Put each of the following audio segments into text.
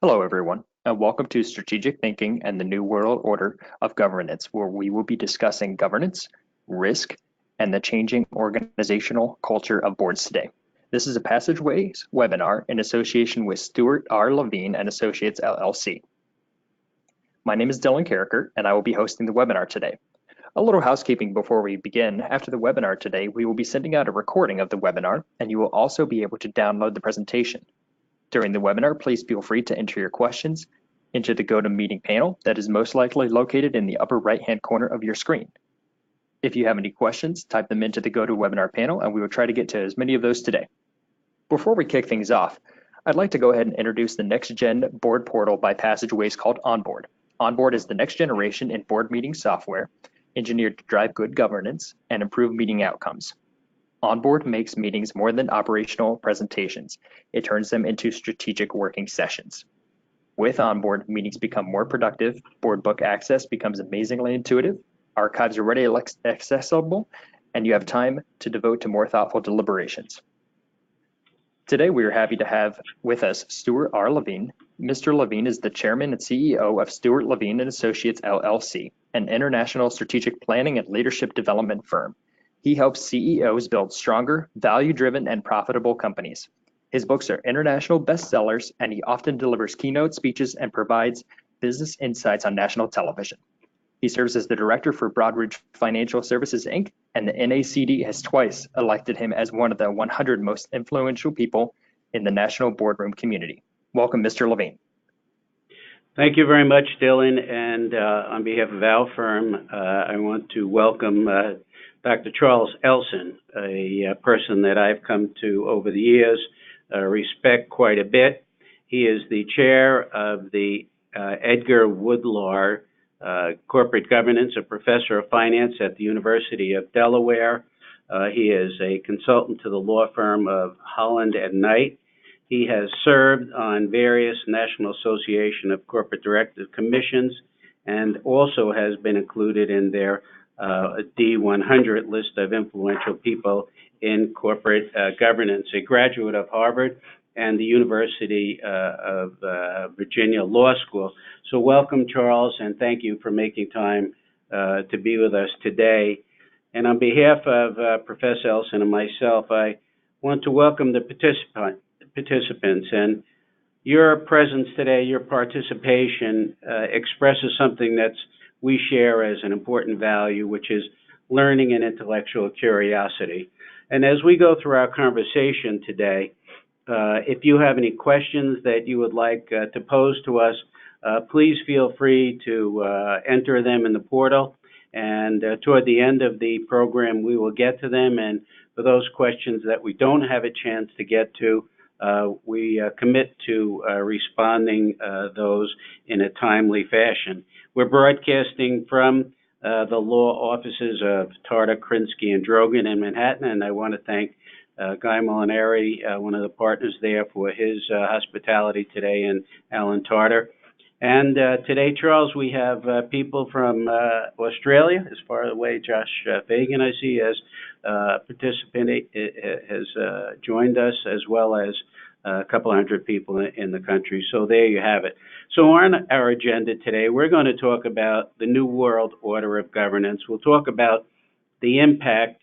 Hello, everyone, and welcome to Strategic Thinking and the New World Order of Governance, where we will be discussing governance, risk, and the changing organizational culture of boards today. This is a Passageways webinar in association with Stuart R. Levine and Associates LLC. My name is Dylan Carricker, and I will be hosting the webinar today. A little housekeeping before we begin. After the webinar today, we will be sending out a recording of the webinar, and you will also be able to download the presentation. During the webinar, please feel free to enter your questions into the GoToMeeting panel that is most likely located in the upper right-hand corner of your screen. If you have any questions, type them into the GoToWebinar panel and we will try to get to as many of those today. Before we kick things off, I'd like to go ahead and introduce the next-gen board portal by Passageways called OnBoard. OnBoard is the next generation in board meeting software engineered to drive good governance and improve meeting outcomes. OnBoard makes meetings more than operational presentations. It turns them into strategic working sessions. With OnBoard, meetings become more productive, board book access becomes amazingly intuitive, archives are readily accessible, and you have time to devote to more thoughtful deliberations. Today, we are happy to have with us Stuart R. Levine. Mr. Levine is the chairman and CEO of Stuart Levine and Associates LLC, an international strategic planning and leadership development firm. He helps CEOs build stronger, value-driven, and profitable companies. His books are international bestsellers, and he often delivers keynote speeches and provides business insights on national television. He serves as the director for Broadridge Financial Services, Inc., and the NACD has twice elected him as one of the 100 most influential people in the national boardroom community. Welcome, Mr. Levine. Thank you very much, Dylan. And on behalf of our firm, I want to welcome Dr. Charles Elson, a person that I've come to over the years respect quite a bit. He is the chair of the Edgar Woodlar Corporate Governance, a professor of finance at the University of Delaware. He is a consultant to the law firm of Holland and Knight. He has served on various National Association of Corporate Directors commissions and also has been included in their D100 list of influential people in corporate governance, a graduate of Harvard and the University of Virginia Law School. So welcome, Charles, and thank you for making time to be with us today. And on behalf of Professor Elson and myself, I want to welcome the participants. And your presence today, your participation expresses something that's we share as an important value, which is learning and intellectual curiosity. And as we go through our conversation today, if you have any questions that you would like to pose to us, please feel free to enter them in the portal. And toward the end of the program, we will get to them. And for those questions that we don't have a chance to get to, we commit to responding those in a timely fashion. We're broadcasting from the law offices of Tarter, Krinsky, and Drogan in Manhattan, and I want to thank Guy Molinari, one of the partners there, for his hospitality today, and Alan Tarter. And today, Charles, we have people from Australia, as far away. Josh Fagan, I see, as participant has joined us, as well as a couple hundred people in the country. So there you have it. So on our agenda today, we're going to talk about the New World Order of Governance. We'll talk about the impact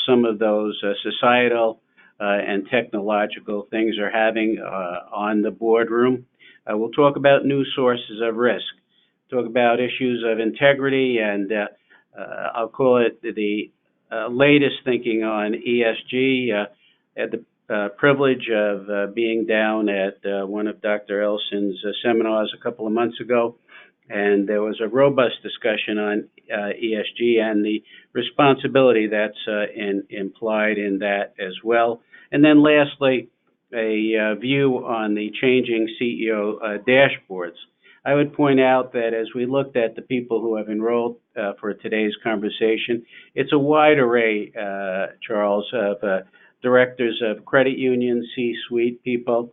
some of those societal and technological things are having on the boardroom. We'll talk about new sources of risk, talk about issues of integrity, and I'll call it the latest thinking on ESG. Had the privilege of being down at one of Dr. Elson's seminars a couple of months ago, and there was a robust discussion on ESG and the responsibility that's implied in that as well. And then lastly, a view on the changing CEO dashboards. I would point out that as we looked at the people who have enrolled for today's conversation, it's a wide array, Charles, of directors of credit unions, C-suite people,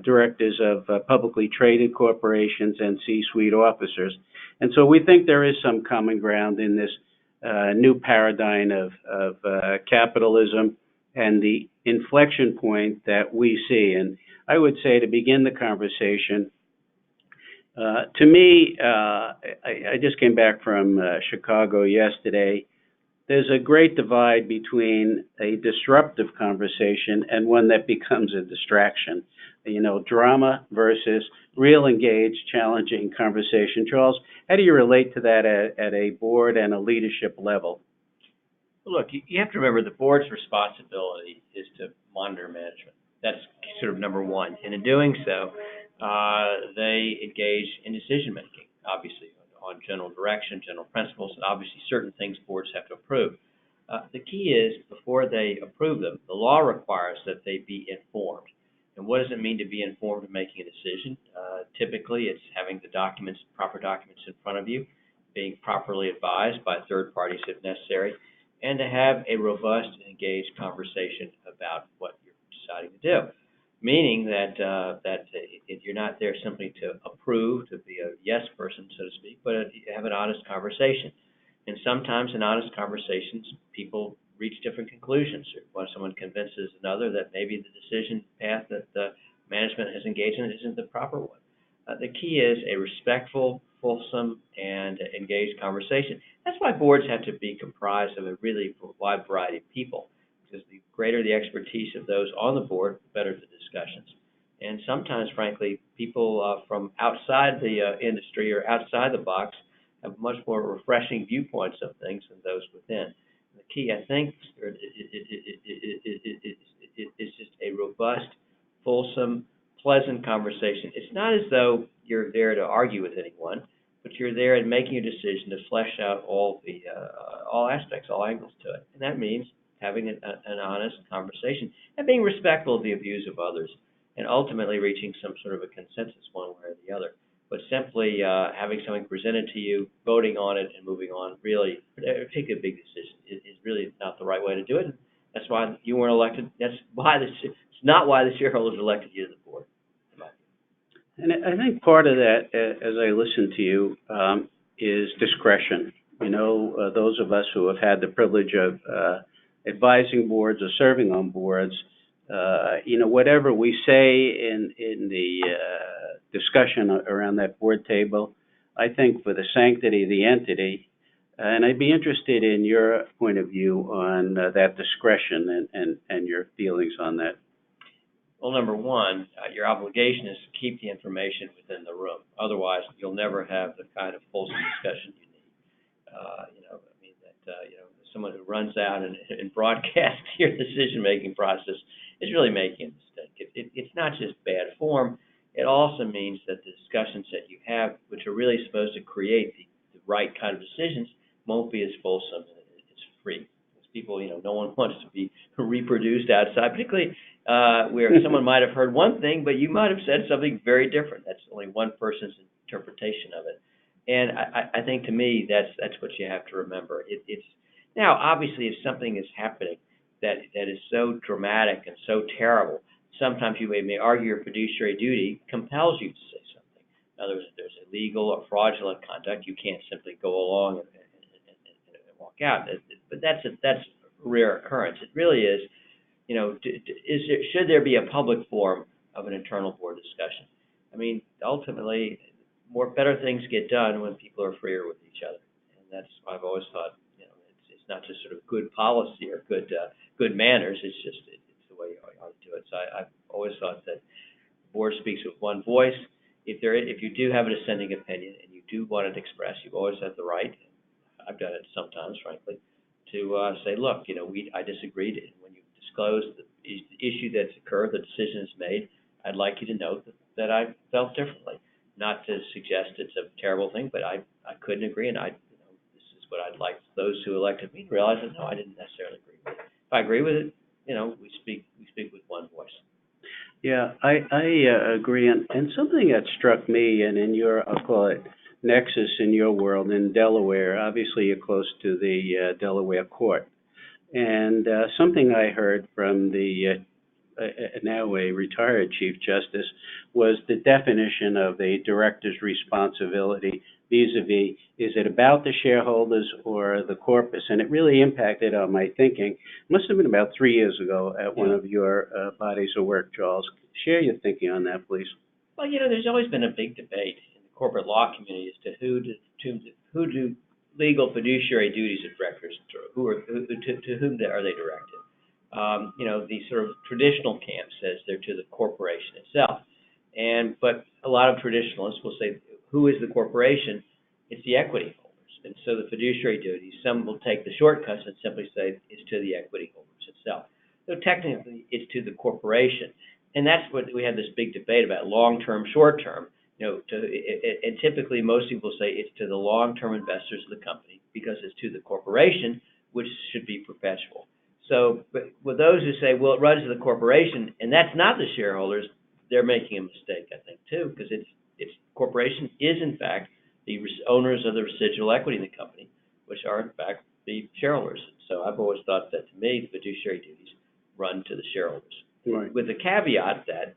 directors of publicly traded corporations, and C-suite officers. And so we think there is some common ground in this new paradigm of capitalism and the inflection point that we see. And I would say, to begin the conversation, To me, I just came back from Chicago yesterday. There's a great divide between a disruptive conversation and one that becomes a distraction. You know, drama versus real engaged, challenging conversation. Charles, how do you relate to that at a board and a leadership level? Look, you have to remember the board's responsibility is to monitor management. That's sort of number one. And in doing so, they engage in decision making, obviously, on general direction, general principles, and obviously certain things boards have to approve. The key is, before they approve them, the law requires that they be informed. And what does it mean to be informed in making a decision? Typically, it's having the documents, proper documents in front of you, being properly advised by third parties if necessary, and to have a robust and engaged conversation about what you're deciding to do. Meaning that you're not there simply to approve, to be a yes person, so to speak, but have an honest conversation. And sometimes in honest conversations, people reach different conclusions. When someone convinces another that maybe the decision path that the management has engaged in isn't the proper one. The key is a respectful, fulsome, and engaged conversation. That's why boards have to be comprised of a really wide variety of people, because the greater the expertise of those on the board, the better the discussions. And sometimes, frankly, people from outside the industry or outside the box have much more refreshing viewpoints of things than those within. The key, I think, is just a robust, fulsome, pleasant conversation. It's not as though you're there to argue with anyone, but you're there and making a decision to flesh out all aspects, all angles to it. And that means having an honest conversation and being respectful of the views of others, and ultimately reaching some sort of a consensus one way or the other. But simply having something presented to you, voting on it, and moving on, really, take a big decision is really not the right way to do it. That's why you weren't elected. That's why it's not why the shareholders elected you to the board. And I think part of that, as I listen to you, is discretion. You know, those of us who have had the privilege of advising boards or serving on boards, you know, whatever we say in the discussion around that board table, I think for the sanctity of the entity, and I'd be interested in your point of view on that discretion and your feelings on that. Well, number one, your obligation is to keep the information within the room. Otherwise, you'll never have the kind of fulsome discussion you need. Someone who runs out and broadcasts your decision-making process is really making a mistake. It's not just bad form. It also means that the discussions that you have, which are really supposed to create the right kind of decisions, won't be as fulsome and as free. Because people, no one wants to be reproduced outside, particularly where someone might have heard one thing, but you might have said something very different. That's only one person's interpretation of it. And I think, to me, that's what you have to remember. It's now, obviously, if something is happening that is so dramatic and so terrible, sometimes you may argue your fiduciary duty compels you to say something. In other words, if there's illegal or fraudulent conduct, you can't simply go along and walk out. But that's a rare occurrence. It really is. Should there be a public forum of an internal board discussion? I mean, ultimately, better things get done when people are freer with each other, and that's why I've always thought. It's not just sort of good policy or good manners. It's the way you ought to do it. So I've always thought that the board speaks with one voice. If you do have a dissenting opinion and you do want it expressed, you always have the right. I've done it sometimes, frankly, to say, look, I disagreed, and when you disclose the issue that's occurred, the decision is made, I'd like you to note that I felt differently. Not to suggest it's a terrible thing, but I couldn't agree, and this is what I'd like those who elected me to realize that, no, I didn't necessarily agree with it. If I agree with it, we speak with one voice. Yeah, I agree. And something that struck me, and in your, I'll call it, nexus in your world in Delaware, obviously you're close to the Delaware court. And something I heard from the now a retired Chief Justice was the definition of a director's responsibility vis-a-vis, is it about the shareholders or the corpus? And it really impacted on my thinking. It must have been about 3 years ago at one of your bodies of work, Charles. Share your thinking on that, please. Well, there's always been a big debate in the corporate law community as to who do legal fiduciary duties of directors, to whom are they directed. The sort of traditional camp says they're to the corporation itself. But a lot of traditionalists will say, who is the corporation? It's the equity holders. And so the fiduciary duties, some will take the shortcuts and simply say it's to the equity holders itself. So technically, it's to the corporation. And that's what we have this big debate about, long-term, short-term. And typically most people say it's to the long-term investors of the company because it's to the corporation, which should be perpetual. So, but with those who say, well, it runs to the corporation, and that's not the shareholders, they're making a mistake, I think, too, because its corporation is, in fact, the owners of the residual equity in the company, which are, in fact, the shareholders. So I've always thought that, to me, the fiduciary duties run to the shareholders. Right. With the caveat that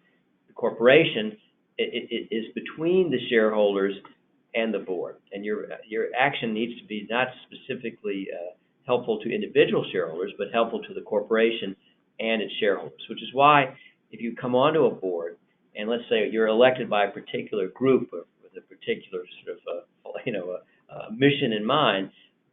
the corporation it is between the shareholders and the board, and your action needs to be not specifically helpful to individual shareholders, but helpful to the corporation and its shareholders, which is why if you come onto a board and let's say you're elected by a particular group with a particular sort of mission in mind,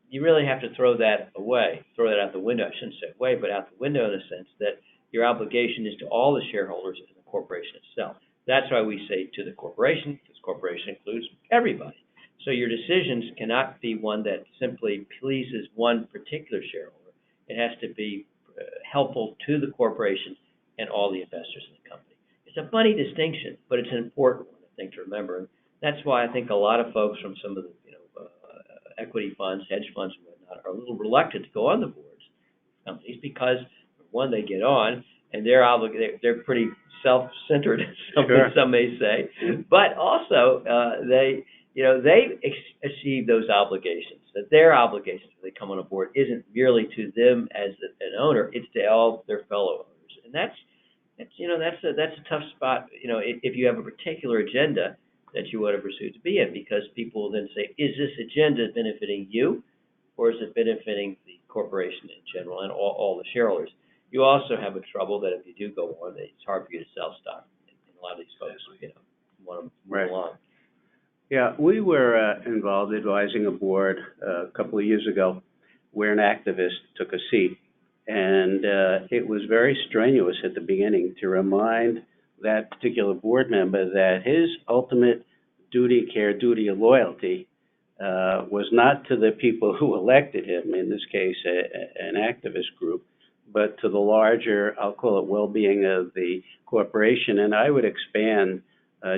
you really have to throw that out the window. I shouldn't say away, but out the window in the sense that your obligation is to all the shareholders in the corporation itself. That's why we say to the corporation, because corporation includes everybody. So your decisions cannot be one that simply pleases one particular shareholder. It has to be helpful to the corporation and all the investors in the company. It's a funny distinction, but it's an important one, I think, to remember. And that's why I think a lot of folks from some of the equity funds, hedge funds, and whatnot are a little reluctant to go on the boards of companies because, one, they get on, and they're pretty self-centered, some may say, but also they achieve those obligations. That their obligations when they come on a board isn't merely to them as an owner; it's to all their fellow owners, and that's a tough spot. If you have a particular agenda that you want to pursue to be in, because people will then say, is this agenda benefiting you, or is it benefiting the corporation in general and all the shareholders? You also have a trouble that if you do go on, it's hard for you to sell stock. And a lot of these folks, want to move along. Yeah, we were involved advising a board a couple of years ago where an activist took a seat. And it was very strenuous at the beginning to remind that particular board member that his ultimate duty of loyalty was not to the people who elected him, in this case, an activist group, but to the larger, I'll call it, well-being of the corporation. And I would expand,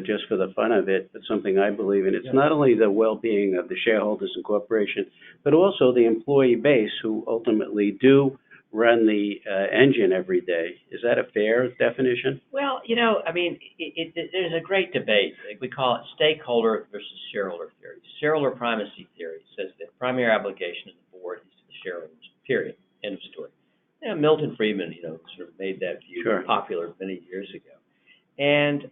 just for the fun of it, but something I believe in. It's not only the well-being of the shareholders and corporation, but also the employee base who ultimately do run the engine every day. Is that a fair definition? Well, there's a great debate. We call it stakeholder versus shareholder theory. Shareholder primacy theory says that primary obligation of the board is to the shareholders, period. End of story. Milton Friedman, sort of made that view popular many years ago. And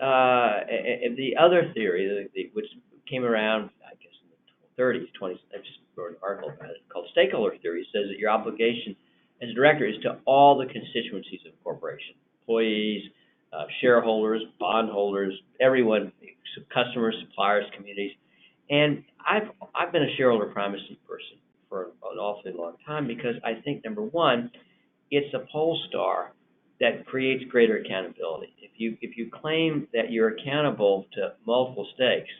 the other theory, which came around, I guess, in the 30s, 20s, I just wrote an article about it, called stakeholder theory, says that your obligation as a director is to all the constituencies of a corporation, employees, shareholders, bondholders, everyone, customers, suppliers, communities. And I've been a shareholder primacy person for an awfully long time because I think, number one, it's a pole star that creates greater accountability. If you claim that you're accountable to multiple stakes,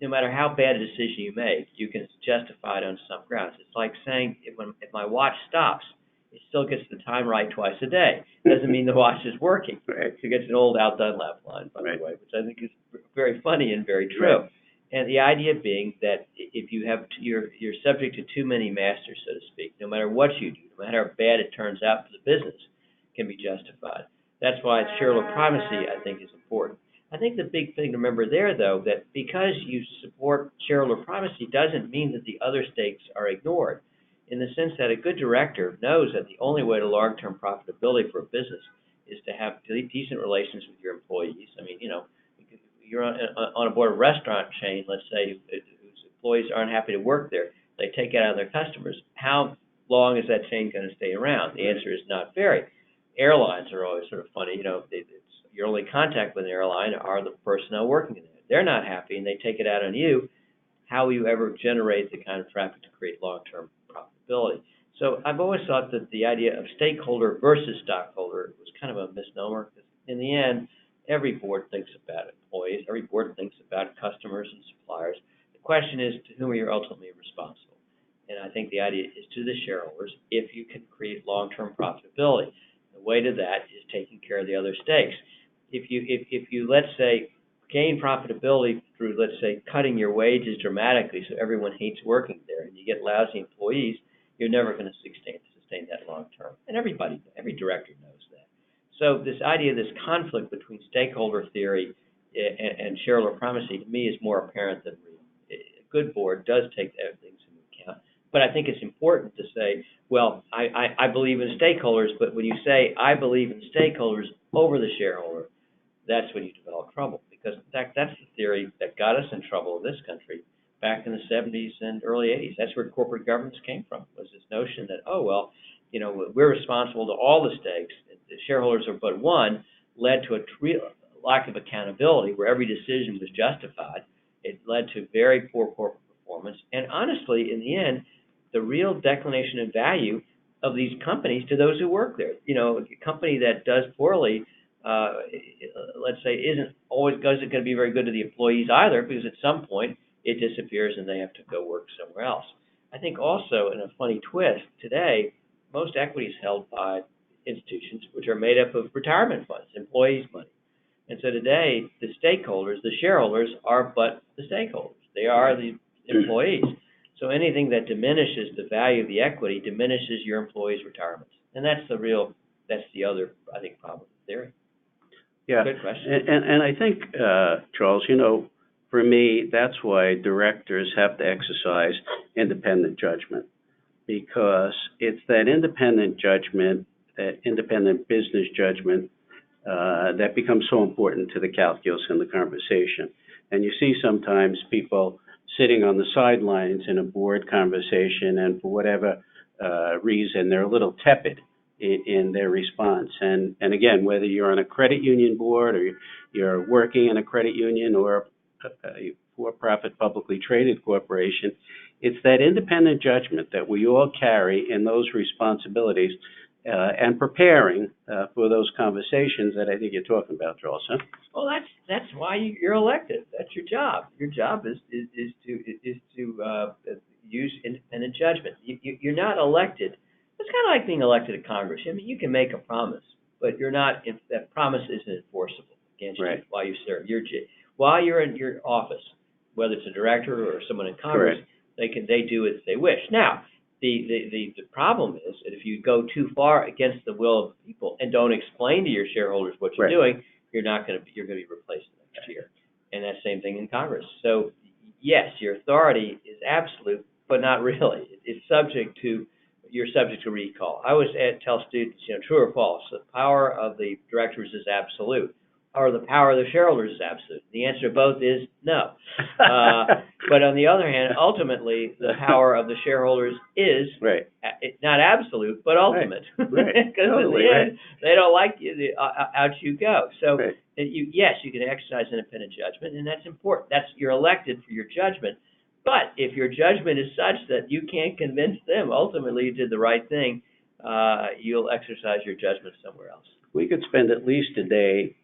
no matter how bad a decision you make, you can justify it on some grounds. It's like saying if my watch stops, it still gets the time right twice a day. It doesn't mean the watch is working. Right. So it's an old Al Dunlap line, by the way, which I think is very funny and very true. Right. And the idea being that if you have you're subject to too many masters, so to speak, no matter what you do, no matter how bad it turns out for the business, can be justified. That's why shareholder primacy, I think, is important. I think the big thing to remember there, though, that because you support shareholder primacy doesn't mean that the other stakes are ignored, in the sense that a good director knows that the only way to long-term profitability for a business is to have decent relations with your employees. I mean, you're on a board of a restaurant chain, let's say, whose employees aren't happy to work there. They take it out on their customers. How long is that chain going to stay around? The answer is not very. Airlines are always sort of funny. Your only contact with an airline are the personnel working in it. they're not happy and they take it out on you, how will you ever generate the kind of traffic to create long-term profitability? So I've always thought that the idea of stakeholder versus stockholder was kind of a misnomer, because in the end, every board thinks about employees, every board thinks about customers and suppliers. The question is, to whom are you ultimately responsible? And I think the idea is to the shareholders, if you can create long-term profitability. The way to that is taking care of the other stakes. If you let's say, gain profitability through, let's say, cutting your wages dramatically so everyone hates working there and you get lousy employees, you're never going to sustain that long term. And every director knows that. So this idea, this conflict between stakeholder theory and shareholder primacy, to me, is more apparent than real. A good board does take things into account. But I think it's important to say, well, I believe in stakeholders, but when you say I believe in stakeholders over the shareholder, that's when you develop trouble. Because in fact, that's the theory that got us in trouble in this country back in the 70s and early 80s. That's where corporate governance came from, was this notion that, oh, well, you know, we're responsible to all the stakes. The shareholders are but one, led to a lack of accountability where every decision was justified. It led to very poor corporate performance. And honestly, in the end, the real declination in value of these companies to those who work there. You know, a company that does poorly, let's say, isn't always going to be very good to the employees either, because at some point it disappears and they have to go work somewhere else. I think also, in a funny twist, today, most equity is held by institutions which are made up of retirement funds, employees' money. And so today, the stakeholders, the shareholders, are but the stakeholders. They are the employees. So anything that diminishes the value of the equity diminishes your employees' retirements. And that's the other, I think, problem with the theory. Yeah. Good question. And I think, Charles, you know, for me, that's why directors have to exercise independent judgment, because it's that independent judgment, that independent business judgment, that becomes so important to the calculus and the conversation. And you see sometimes people sitting on the sidelines in a board conversation, and for whatever reason, they're a little tepid in their response. And again, whether you're on a credit union board or you're working in a credit union or a for-profit publicly traded corporation, it's that independent judgment that we all carry in those responsibilities and preparing for those conversations that I think you're talking about, Charles. Huh? Well, that's why you're elected. That's your job. Your job is to use independent judgment. You're not elected. It's kind of like being elected to Congress. I mean, you can make a promise, but you're not. If that promise isn't enforceable against you while you serve, while you're in your office, whether it's a director or someone in Congress, they do as they wish. Now, the problem is that if you go too far against the will of the people and don't explain to your shareholders what you're doing, you're going to be replaced next year. And that same thing in Congress. So yes, your authority is absolute, but not really. You're subject to recall. I always tell students, true or false, the power of the directors is absolute, or the power of the shareholders is absolute. The answer to both is no. But on the other hand, ultimately, the power of the shareholders is not absolute, but ultimate. Because in the end, they don't like you, out you go. So yes, you can exercise independent judgment, and that's important. You're elected for your judgment. But if your judgment is such that you can't convince them, ultimately you did the right thing, you'll exercise your judgment somewhere else. We could spend at least a day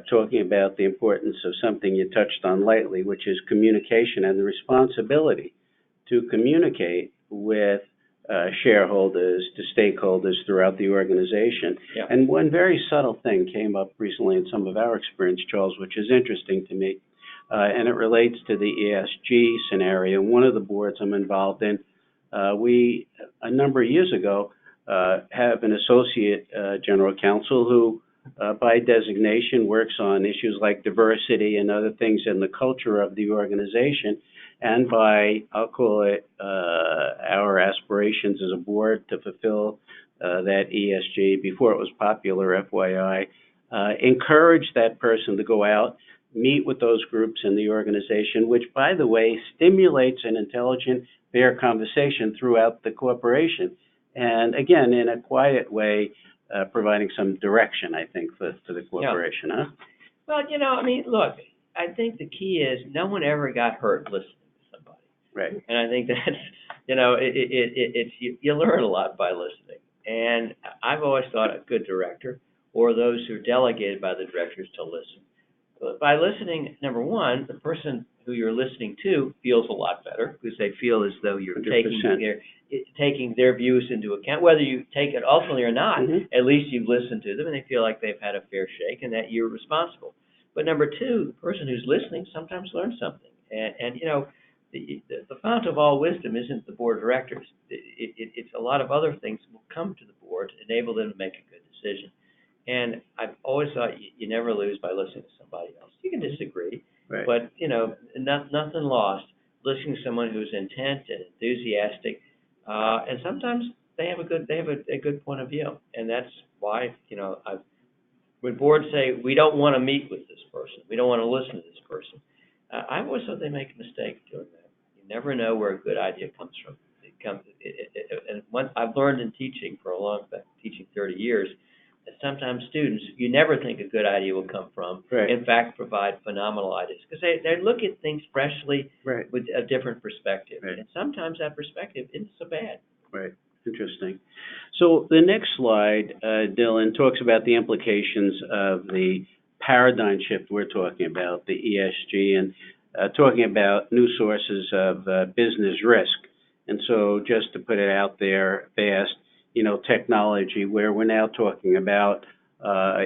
talking about the importance of something you touched on lightly, which is communication and the responsibility to communicate with shareholders, to stakeholders throughout the organization. Yeah. And one very subtle thing came up recently in some of our experience, Charles, which is interesting to me, and it relates to the ESG scenario. One of the boards I'm involved in, we, a number of years ago, have an associate general counsel who, by designation, works on issues like diversity and other things in the culture of the organization, and by, I'll call it, our aspirations as a board to fulfill that ESG, before it was popular, FYI, encourage that person to go out, meet with those groups in the organization, which, by the way, stimulates an intelligent, fair conversation throughout the corporation. And again, in a quiet way, providing some direction, I think, for the corporation. Huh? Well, I mean, look, I think the key is no one ever got hurt listening to somebody. Right. And I think that's, it's you learn a lot by listening. And I've always thought a good director, or those who are delegated by the directors to listen. But by listening, number one, the person who you're listening to feels a lot better because they feel as though you're 100%. taking their views into account. Whether you take it ultimately or not, Mhm. at least you've listened to them and they feel like they've had a fair shake and that you're responsible. But number two, the person who's listening sometimes learns something. And the fount of all wisdom isn't the board of directors. It's a lot of other things will come to the board to enable them to make a good decision. And I've always thought you never lose by listening to somebody else. You can disagree, Right. but nothing lost. Listening to someone who's intent and enthusiastic, and sometimes they have a good point of view, and that's why when boards say we don't want to meet with this person, we don't want to listen to this person, I always thought they make a mistake doing that. You never know where a good idea comes from. And I've learned in teaching for a long time, teaching 30 years, that sometimes students, you never think a good idea will come from, Right. in fact, provide phenomenal ideas. Because they look at things freshly, Right. with a different perspective. Right. And sometimes that perspective isn't so bad. Right. Interesting. So the next slide, Dylan, talks about the implications of the paradigm shift we're talking about, the ESG, and talking about new sources of business risk. And so just to put it out there fast, technology, where we're now talking about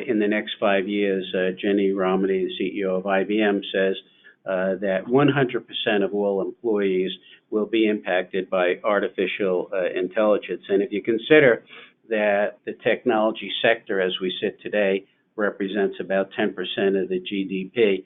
in the next 5 years, Jenny Romney, the CEO of IBM, says that 100% of all employees will be impacted by artificial intelligence. And if you consider that the technology sector, as we sit today, represents about 10% of the GDP,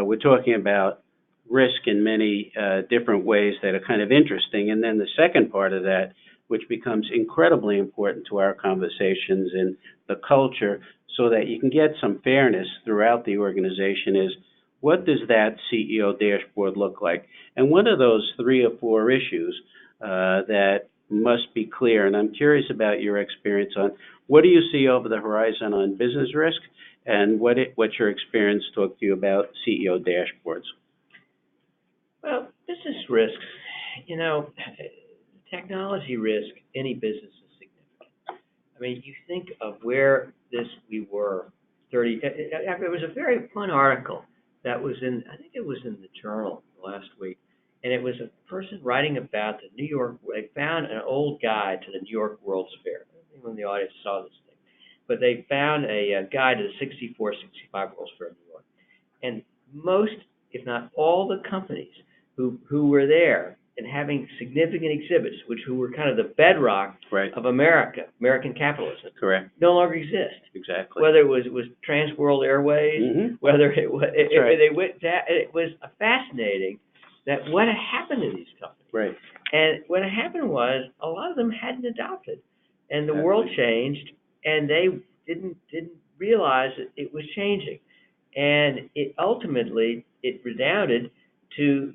we're talking about risk in many different ways that are kind of interesting. And then the second part of that, which becomes incredibly important to our conversations in the culture, so that you can get some fairness throughout the organization, is what does that CEO dashboard look like? And what are those 3 or 4 issues that must be clear? And I'm curious about your experience on what do you see over the horizon on business risk, and what's your experience talk to you about CEO dashboards? Well, business risks, technology risk, any business is significant. I mean, you think of where we were 30, it was a very fun article that was I think it was in the Journal last week, and it was a person writing about the New York, they found an old guide to the New York World's Fair. I don't think anyone in the audience saw this thing, but they found a guide to the 64, 65 World's Fair in New York. And most, if not all the companies who were there and having significant exhibits, who were kind of the bedrock Right. of American capitalism, Correct. no longer exist. Exactly. Whether it was Trans World Airways, Mhm. whether it was, right. it was fascinating that what had happened to these companies. Right. And what had happened was a lot of them hadn't adopted, and the Exactly. world changed, and they didn't realize that it was changing, and it ultimately redounded to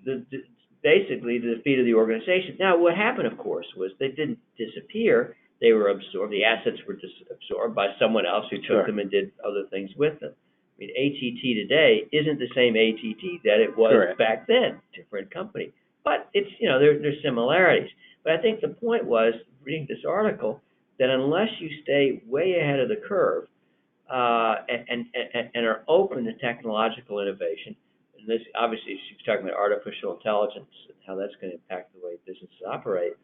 basically the defeat of the organization. Now, what happened, of course, was they didn't disappear. They were absorbed. The assets were absorbed by someone else who took Sure. them and did other things with them. I mean, AT&T today isn't the same AT&T that it was Correct. back then. Different company, but it's there's similarities. But I think the point was, reading this article, that unless you stay way ahead of the curve and are open to technological innovation, and this obviously she's talking about artificial intelligence and how that's going to impact the way businesses operate.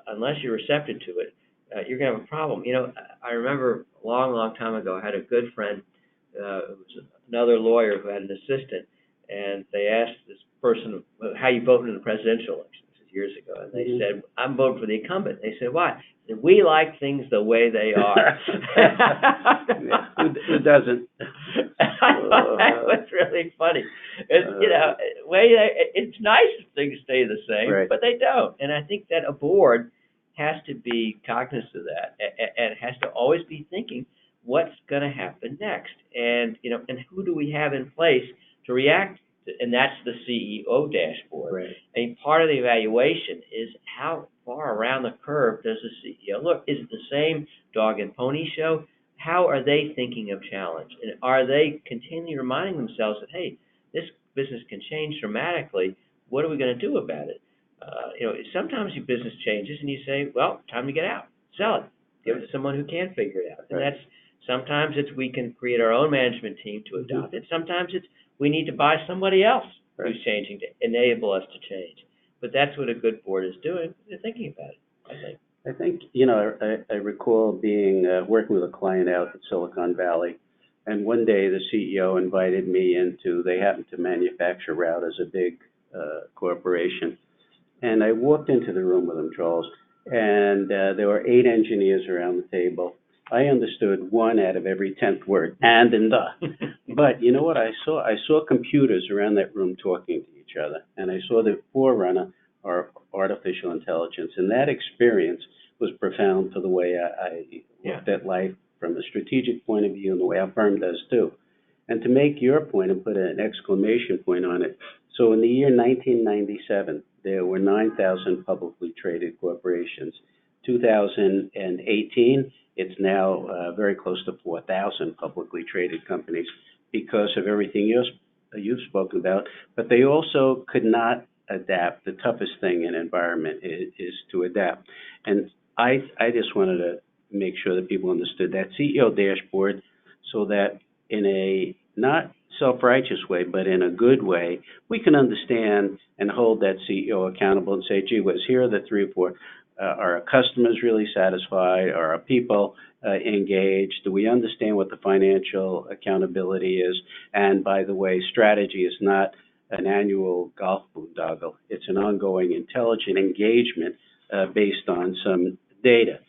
Unless you're receptive to it, you're going to have a problem. I remember a long time ago, I had a good friend who was another lawyer who had an assistant, and they asked this person, how you vote in the presidential election. This is years ago, and they said, I'm voting for the incumbent. They said, why? They said, we like things the way they are. Who doesn't? That was really funny. It's nice if things stay the same, Right. but they don't. And I think that a board has to be cognizant of that, and has to always be thinking, what's going to happen next? And and who do we have in place to react to? And that's the CEO dashboard. Right. And part of the evaluation is how far around the curve does the CEO look? Is it the same dog and pony show? How are they thinking of challenge? And are they continually reminding themselves that, hey, this business can change dramatically. What are we going to do about it? Sometimes your business changes and you say, well, time to get out, sell it, give it to someone who can figure it out. And Right. sometimes it's we can create our own management team to adopt it. Sometimes it's we need to buy somebody else Right. who's changing to enable us to change. But that's what a good board is doing. They're thinking about it, I think. I think, I recall being, working with a client out in Silicon Valley, and one day the CEO invited me into, they happened to manufacture routers, a big corporation. And I walked into the room with him, Charles, and there were 8 engineers around the table. I understood 1 out of every 10th word, and the. But you know what I saw? I saw computers around that room talking to each other, and I saw the forerunner or artificial intelligence. And that experience was profound for the way I looked at life from a strategic point of view and the way our firm does too. And to make your point and put an exclamation point on it, so in the year 1997, there were 9,000 publicly traded corporations. 2018, it's now very close to 4,000 publicly traded companies because of everything you've spoken about. But they also could not adapt. The toughest thing in environment is to adapt. And I just wanted to make sure that people understood that CEO dashboard so that in a not self-righteous way, but in a good way, we can understand and hold that CEO accountable and say, gee whiz, here are the 3 or 4. Are our customers really satisfied? Are our people engaged? Do we understand what the financial accountability is? And by the way, strategy is not an annual golf boondoggle. It's an ongoing intelligent engagement based on some data.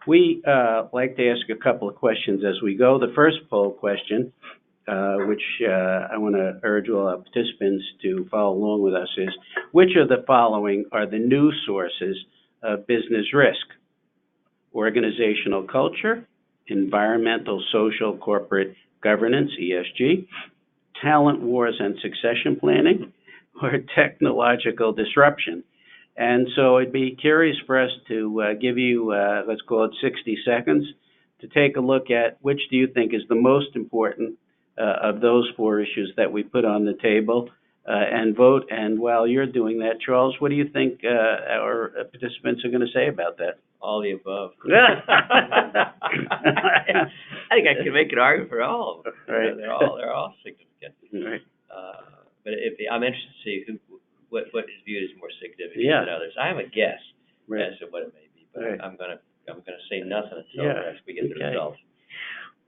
We like to ask a couple of questions as we go. The first poll question, which I want to urge all our participants to follow along with us, is which of the following are the new sources of business risk? Organizational culture, environmental, social, corporate governance, ESG, talent wars and succession planning, or technological disruption. And so I'd be curious for us to give you, let's call it 60 seconds, to take a look at which do you think is the most important of those 4 issues that we put on the table, and vote. And while you're doing that, Charles, what do you think our participants are going to say about that? All the above. I think I can make an argument for all of them. Right. They're all significant. Right. But I'm interested to see what is viewed as more significant Yeah. than others. I have a guess Right. as to what it may be, but Right. I'm gonna say nothing until we get the Okay. results.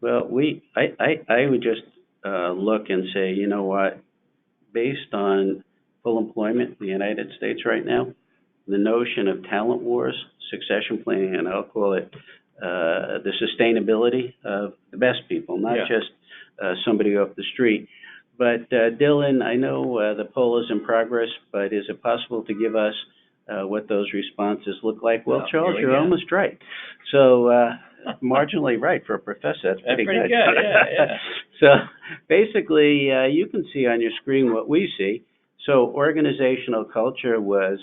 Well, I would just look and say, you know what, based on full employment in the United States right now, the notion of talent wars, succession planning, and I'll call it the sustainability of the best people, not just somebody off the street. But Dylan, I know the poll is in progress, but is it possible to give us what those responses look like? Well, Charles, you're almost right. So marginally right for a professor. That's pretty good. Yeah. So basically, you can see on your screen what we see. So organizational culture was,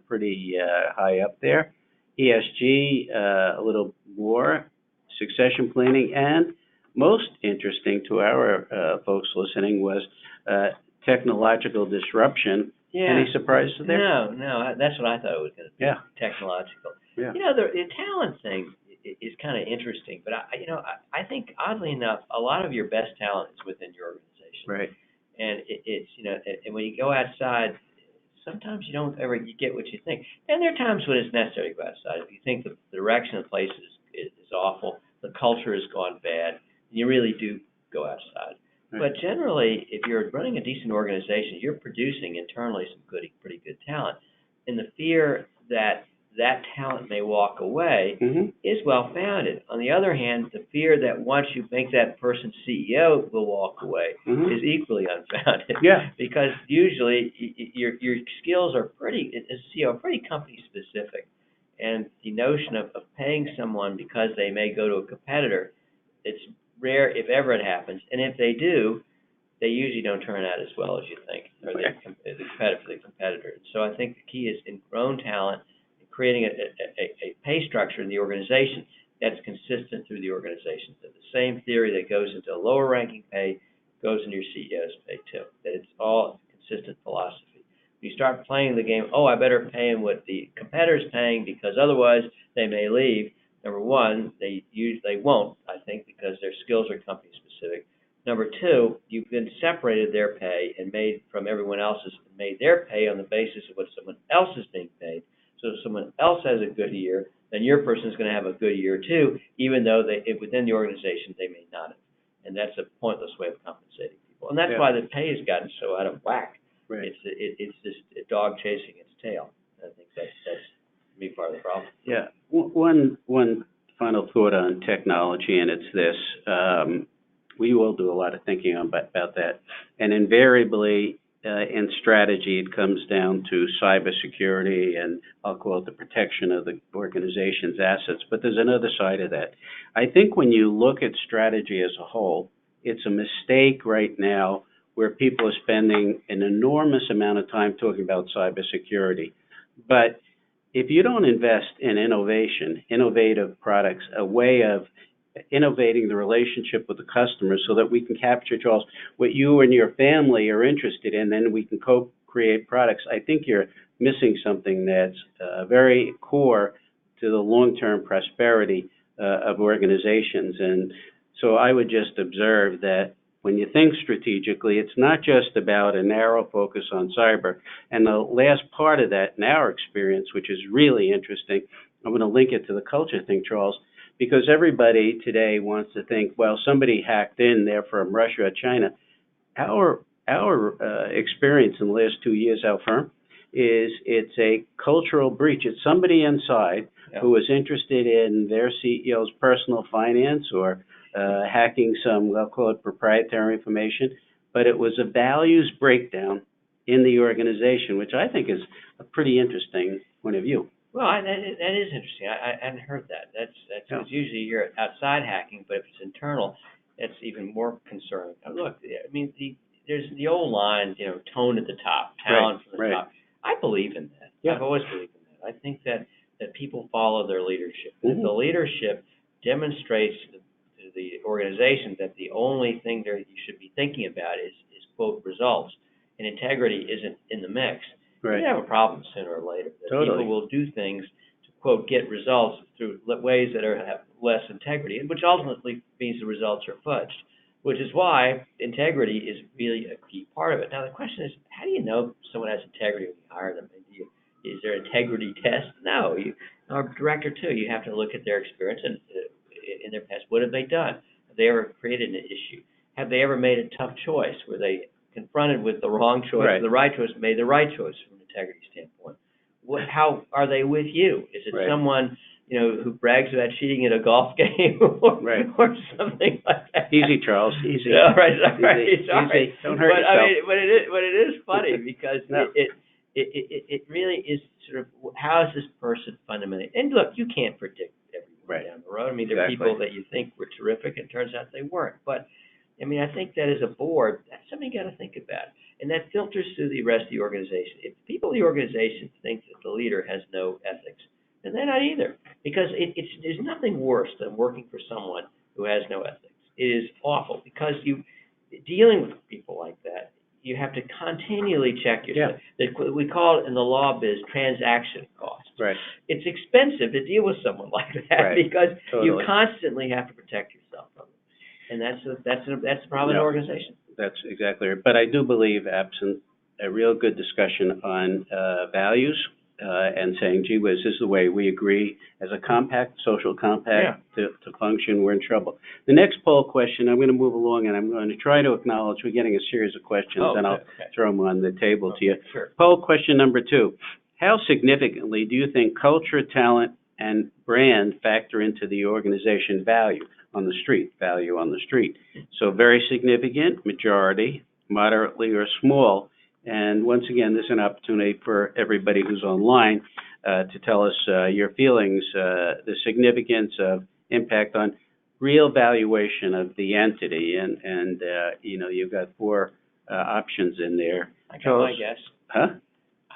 pretty high up there. ESG, a little more. Succession planning, and most interesting to our folks listening was technological disruption. Yeah. Any surprises there? No, that's what I thought it was going to be. Yeah. Technological. Yeah. The talent thing is kind of interesting, but I think oddly enough, a lot of your best talent is within your organization. Right. And it's and when you go outside, sometimes you don't ever get what you think. And there are times when it's necessary to go outside. If you think the direction of the place is awful, the culture has gone bad, you really do go outside. Right. But generally, if you're running a decent organization, you're producing internally some pretty good talent. And the fear that talent may walk away is well-founded. On the other hand, the fear that once you make that person CEO will walk away is equally unfounded. Yeah. Because usually your skills are as CEO, pretty company-specific. And the notion of paying someone because they may go to a competitor, it's rare if ever it happens. And if they do, they usually don't turn out as well as you think, or the competitor. So I think the key is in grown talent, creating a pay structure in the organization that's consistent through the organization. So the same theory that goes into a lower ranking pay goes into your CEO's pay too. That it's all consistent philosophy. You start playing the game, oh, I better pay him what the competitor's paying because otherwise they may leave. Number one, they won't, I think, because their skills are company specific. Number two, you've been separated their pay and made from everyone else's, made their pay on the basis of what someone else is being paid. So if someone else has a good year, then your person is going to have a good year too, even though within the organization they may not have. And that's a pointless way of compensating people. And that's why the pay has gotten so out of whack. Right. It's just a dog chasing its tail. I think that's to me part of the problem. Yeah. One final thought on technology, and it's this. We will do a lot of thinking about that. And invariably, in strategy, it comes down to cybersecurity and I'll call it the protection of the organization's assets. But there's another side of that. I think when you look at strategy as a whole, it's a mistake right now where people are spending an enormous amount of time talking about cybersecurity. But if you don't invest in innovation, innovative products, a way of innovating the relationship with the customer so that we can capture, Charles, what you and your family are interested in, then we can co-create products, I think you're missing something that's very core to the long-term prosperity of organizations. And so I would just observe that when you think strategically, it's not just about a narrow focus on cyber. And the last part of that, in our experience, which is really interesting, I'm going to link it to the culture thing, Charles, because everybody today wants to think, well, somebody hacked in there from Russia or China. Our experience in the last 2 years, our firm, is it's a cultural breach. It's somebody inside who is interested in their CEO's personal finance or hacking some, I'll call it proprietary information, but it was a values breakdown in the organization, which I think is a pretty interesting point of view. Well, that is interesting. I hadn't heard that. That's usually you hear outside hacking, but if it's internal, it's even more concerning. Now, look, I mean, there's the old line, tone at the top, talent from the top. I believe in that. Yeah. I've always believed in that. I think that people follow their leadership. Mm-hmm. If the leadership demonstrates to the organization that the only thing you should be thinking about is quote, results, and integrity isn't in the mix, you're going to have a problem sooner or later. That people will do things to, quote, get results through ways that have less integrity, which ultimately means the results are fudged, which is why integrity is really a key part of it. Now, the question is, how do you know someone has integrity when you hire them? Is there an integrity test? No. Our director, too, you have to look at their experience and in their past. What have they done? Have they ever created an issue? Have they ever made a tough choice? Were they confronted with the wrong choice or the right choice, made the right choice from an integrity standpoint? How are they with you? Is it someone who brags about cheating at a golf game or something like that? Easy, Charles. Easy. All right. Easy. Don't hurt yourself. But it is funny because it really is sort of, how is this person fundamentally? And look, you can't predict everyone down the road. I mean, there are people that you think were terrific, and it turns out they weren't. But I mean, I think that as a board, that's something you got to think about, and that filters through the rest of the organization. If people in the organization think that the leader has no ethics, then they're not either, because there's nothing worse than working for someone who has no ethics. It is awful because dealing with people like that, you have to continually check yourself. Yeah. We call it in the law biz transaction costs. Right. It's expensive to deal with someone like that because you constantly have to protect yourself from them. And that's the problem in an organization. That's exactly right. But I do believe, absent a real good discussion on values and saying, gee whiz, this is the way we agree as a social compact to function, we're in trouble. The next poll question, I'm going to move along, and I'm going to try to acknowledge we're getting a series of questions, and I'll throw them on the table to you. Sure. Poll question number 2. How significantly do you think culture, talent, and brand factor into the organization value on the street? So very significant, majority, moderately, or small. And once again, this is an opportunity for everybody who's online to tell us your feelings, the significance of impact on real valuation of the entity. And you've got 4 options in there. I got my guess. Huh?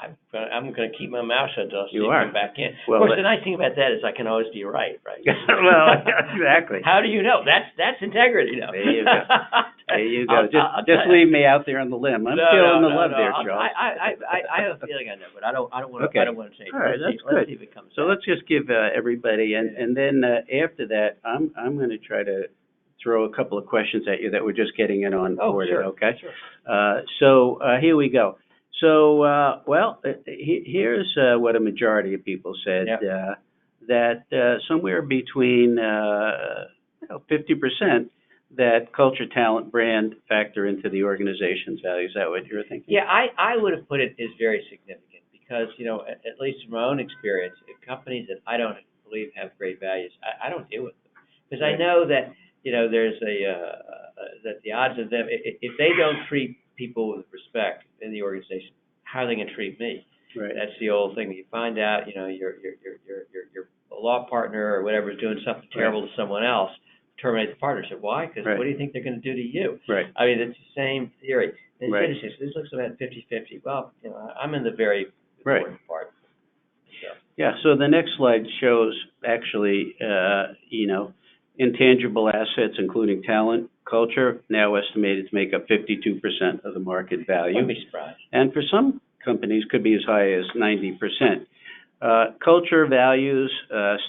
I'm going to keep my mouth shut until You Steve are. comes back in. Well, of course, the nice thing about that is I can always be right? Well, exactly. How do you know? That's integrity, though. There you go. There you go. Just leave me out there on the limb. I'm feeling the love there, Charles. I have a feeling I know, but I don't want to. Okay. I don't want to say it. All right, that's Let's good. see if it comes. So let's just give everybody, and then after that, I'm going to try to throw a couple of questions at you that we're just getting in on board. Sure. Okay. Sure. So here we go. So here's what a majority of people said. Yep. That somewhere between 50% that culture, talent, brand factor into the organization's values. Is that what you're thinking? Yeah, I would have put it as very significant because, at least from my own experience, companies that I don't believe have great values, I don't deal with them. Because I know that, there's that the odds of them, if they don't treat people with respect in the organization, how are they going to treat me? Right. That's the old thing. You find out, your law partner or whatever is doing something terrible to someone else, terminate the partnership. Why? Because what do you think they're going to do to you? Right. I mean, it's the same theory. And Right. this looks about 50-50. Well, I'm in the very important part. So. Yeah, so the next slide shows actually, intangible assets, including talent, culture, now estimated to make up 52% of the market value. Wouldn't be surprised. And for some companies, could be as high as 90%. Culture, values,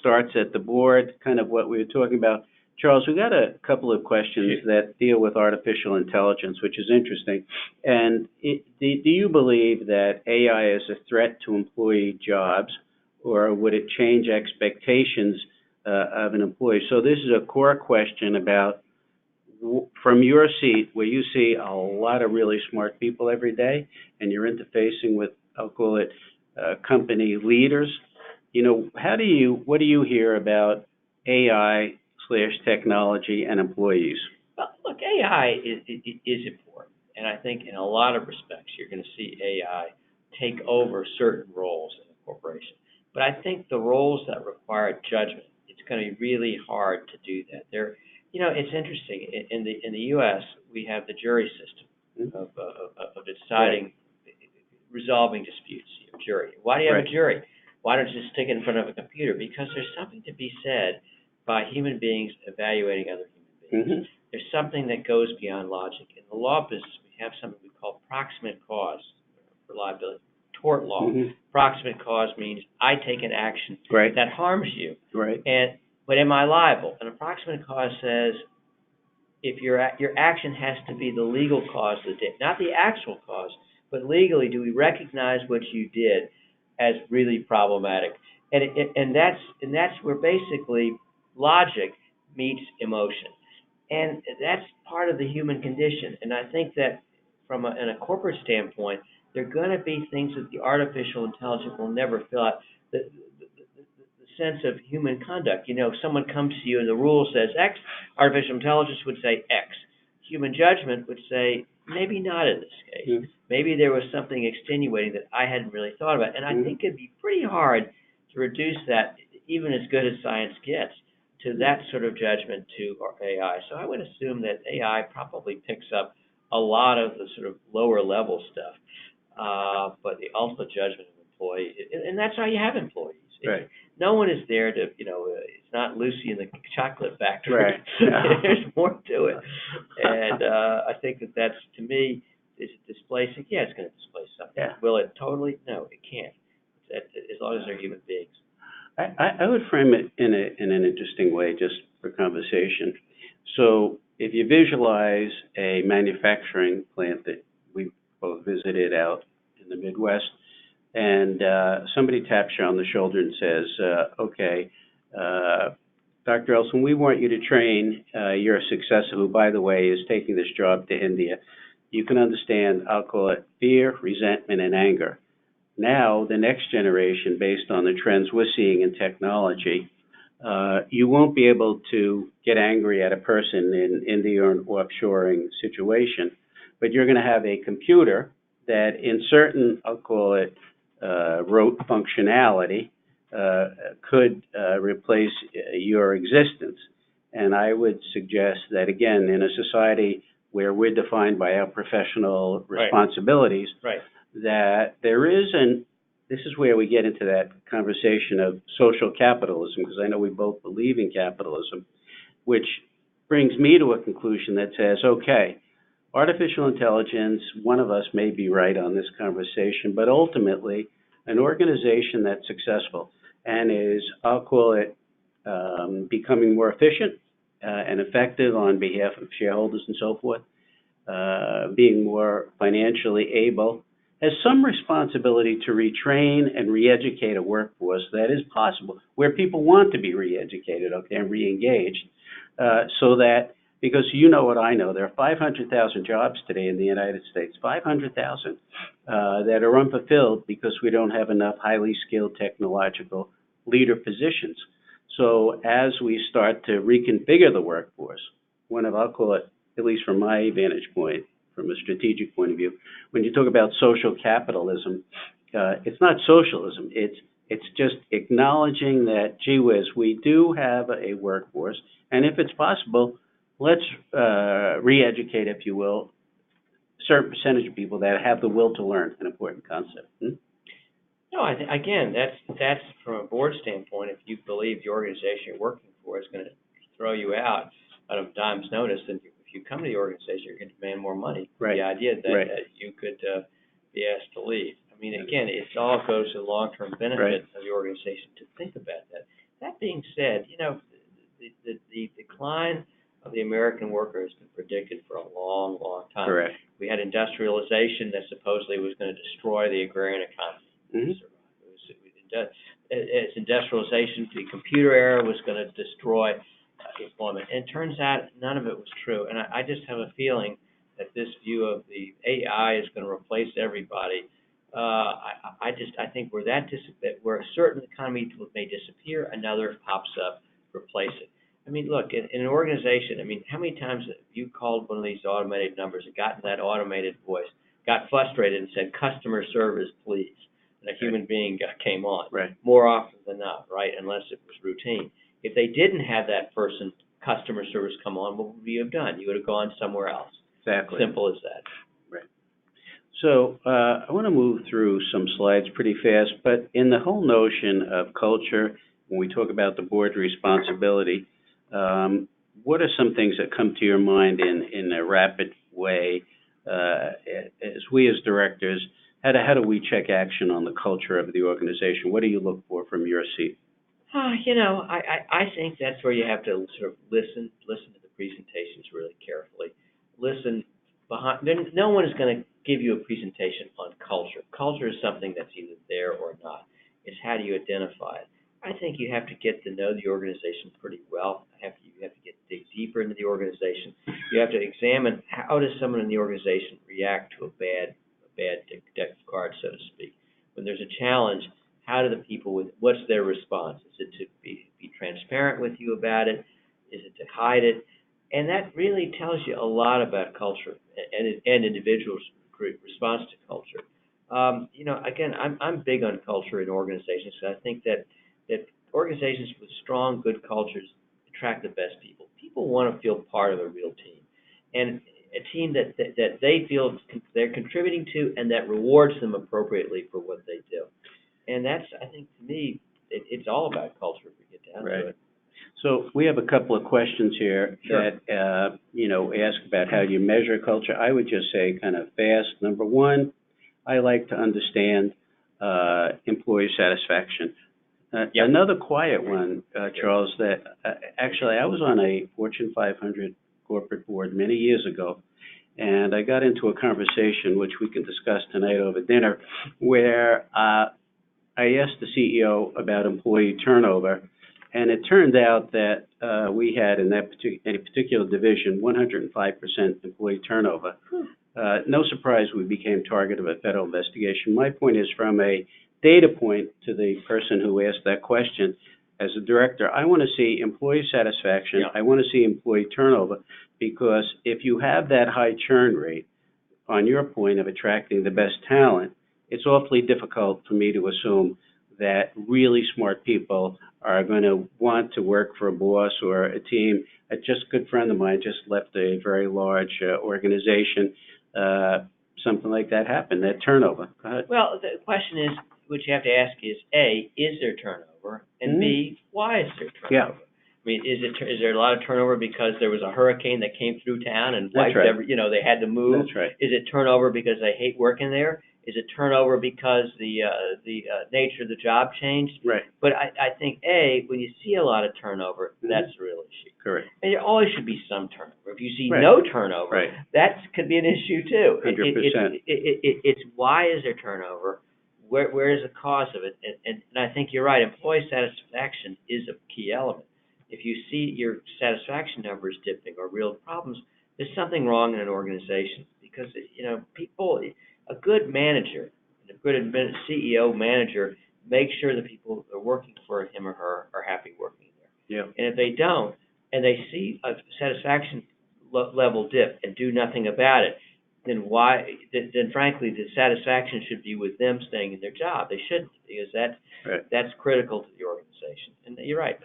starts at the board, kind of what we were talking about. Charles, we got a couple of questions that deal with artificial intelligence, which is interesting. And do you believe that AI is a threat to employee jobs, or would it change expectations of an employee? So this is a core question about, from your seat, where you see a lot of really smart people every day, and you're interfacing with, I'll call it, company leaders. What do you hear about AI/technology and employees? Well, look, AI is important, and I think in a lot of respects you're going to see AI take over certain roles in a corporation. But I think the roles that require judgment, it's going to be really hard to do that. It's interesting. In the U.S., we have the jury system of deciding, resolving disputes. Jury. Why do you have a jury? Why don't you just stick it in front of a computer? Because there's something to be said by human beings evaluating other human beings. Mm-hmm. There's something that goes beyond logic. In the law business, we have something we call proximate cause for liability. Tort law. Mm-hmm. Proximate cause means I take an action that harms you. Right. But am I liable? An approximate cause says if your action has to be the legal cause of the debt, not the actual cause, but legally, do we recognize what you did as really problematic? And that's where basically logic meets emotion, and that's part of the human condition. And I think that from in a corporate standpoint, there are going to be things that the artificial intelligence will never fill out. The sense of human conduct. If someone comes to you and the rule says X, artificial intelligence would say X. Human judgment would say maybe not in this case. Mm-hmm. Maybe there was something extenuating that I hadn't really thought about. And I think it'd be pretty hard to reduce that, even as good as science gets, to that sort of judgment to AI. So I would assume that AI probably picks up a lot of the sort of lower level stuff. But the ultimate judgment of employee, and that's how you have employees. Right. No one is there to, it's not Lucy in the chocolate factory. Right. Yeah. There's more to it. And I think that's, to me, is it displacing? Yeah, it's going to displace something. Yeah. Will it totally? No, it can't. As long as they're human beings. I would frame it in an interesting way, just for conversation. So if you visualize a manufacturing plant that we both visited out in the Midwest, and somebody taps you on the shoulder and says, okay, Dr. Elson, we want you to train your successor, who, by the way, is taking this job to India. You can understand, I'll call it fear, resentment, and anger. Now, the next generation, based on the trends we're seeing in technology, you won't be able to get angry at a person in India or an offshoring situation, but you're going to have a computer that in certain, I'll call it, rote functionality could replace your existence. And I would suggest that, again, in a society where we're defined by our professional responsibilities, that there is this is where we get into that conversation of social capitalism, because I know we both believe in capitalism, which brings me to a conclusion that says, okay, artificial intelligence, one of us may be right on this conversation, but ultimately, an organization that's successful and is, I'll call it, becoming more efficient and effective on behalf of shareholders and so forth, being more financially able, has some responsibility to retrain and re-educate a workforce that is possible, where people want to be re-educated, okay, and re-engaged, so that, because you know what I know, there are 500,000 jobs today in the United States, 500,000 that are unfulfilled because we don't have enough highly skilled technological leader positions. So as we start to reconfigure the workforce, I'll call it, at least from my vantage point, from a strategic point of view, when you talk about social capitalism, it's not socialism. It's just acknowledging that, gee whiz, we do have a workforce, and if it's possible, let's re-educate, if you will, a certain percentage of people that have the will to learn, an important concept. No, again, that's from a board standpoint. If you believe the organization you're working for is going to throw you out of a dime's notice, then if you come to the organization, you're going to demand more money. Right. The idea that you could be asked to leave. I mean, again, it all goes to the long-term benefit of the organization to think about that. That being said, the decline of the American worker has been predicted for a long, long time. Correct. We had industrialization that supposedly was going to destroy the agrarian economy. As industrialization, the computer era was going to destroy employment. And it turns out none of it was true. And I just have a feeling that this view of the AI is going to replace everybody. I think where a certain economy may disappear, another pops up, replace it. I mean, look, in an organization, how many times have you called one of these automated numbers and gotten that automated voice, got frustrated and said, customer service, please, and a human being came on? Right. More often than not, right, unless it was routine. If they didn't have that person, customer service, come on, what would you have done? You would have gone somewhere else. Exactly. Simple as that. Right. So I want to move through some slides pretty fast, but in the whole notion of culture, when we talk about the board responsibility, what are some things that come to your mind in a rapid way as we as directors, how do we check action on the culture of the organization? What do you look for from your seat? I think that's where you have to sort of listen to the presentations really carefully. Listen no one is going to give you a presentation on culture. Culture is something that's either there or not. It's how do you identify it. I think you have to get to know the organization pretty well. You have to dig deeper into the organization. You have to examine how does someone in the organization react to a bad deck of cards, so to speak. When there's a challenge, how do the people what's their response? Is it to be transparent with you about it? Is it to hide it? And that really tells you a lot about culture and individuals' response to culture. Again, I'm big on culture in organizations. So I think that organizations with strong, good cultures attract the best people. People want to feel part of a real team, and a team that they feel they're contributing to and that rewards them appropriately for what they do. And that's, I think, to me, it's all about culture if we get down to it. So we have a couple of questions here that, ask about how do you measure culture. I would just say kind of fast. Number one, I like to understand employee satisfaction. Another quiet one, Charles, that actually I was on a Fortune 500 corporate board many years ago, and I got into a conversation, which we can discuss tonight over dinner, where I asked the CEO about employee turnover, and it turned out that we had in that particular division 105% employee turnover. No surprise we became target of a federal investigation. My point is, from a data point to the person who asked that question, as a director, I want to see employee satisfaction. Yeah. I want to see employee turnover, because if you have that high churn rate, on your point of attracting the best talent, it's awfully difficult for me to assume that really smart people are going to want to work for a boss or a team. A just good friend of mine just left a very large organization, something like that happen, that turnover? Go ahead. Well, the question is, what you have to ask is, A, is there turnover? And B, why is there turnover? Yeah. I mean, is there a lot of turnover because there was a hurricane that came through town and That's wiped right. they had to move? That's right. Is it turnover because they hate working there? Is it turnover because the nature of the job changed? Right. But I think, A, when you see a lot of turnover, that's the real issue. Correct. And there always should be some turnover. If you see Right. no turnover, Right. that could be an issue too. 100%. It's why is there turnover? Where is the cause of it? And I think you're right. Employee satisfaction is a key element. If you see your satisfaction numbers dipping or real problems, there's something wrong in an organization because people. A good manager, a good CEO manager, makes sure the people that are working for him or her are happy working there. Yeah. And if they don't, and they see a satisfaction level dip and do nothing about it, then frankly the satisfaction should be with them staying in their job. They shouldn't, because that's critical to the organization. And you're right.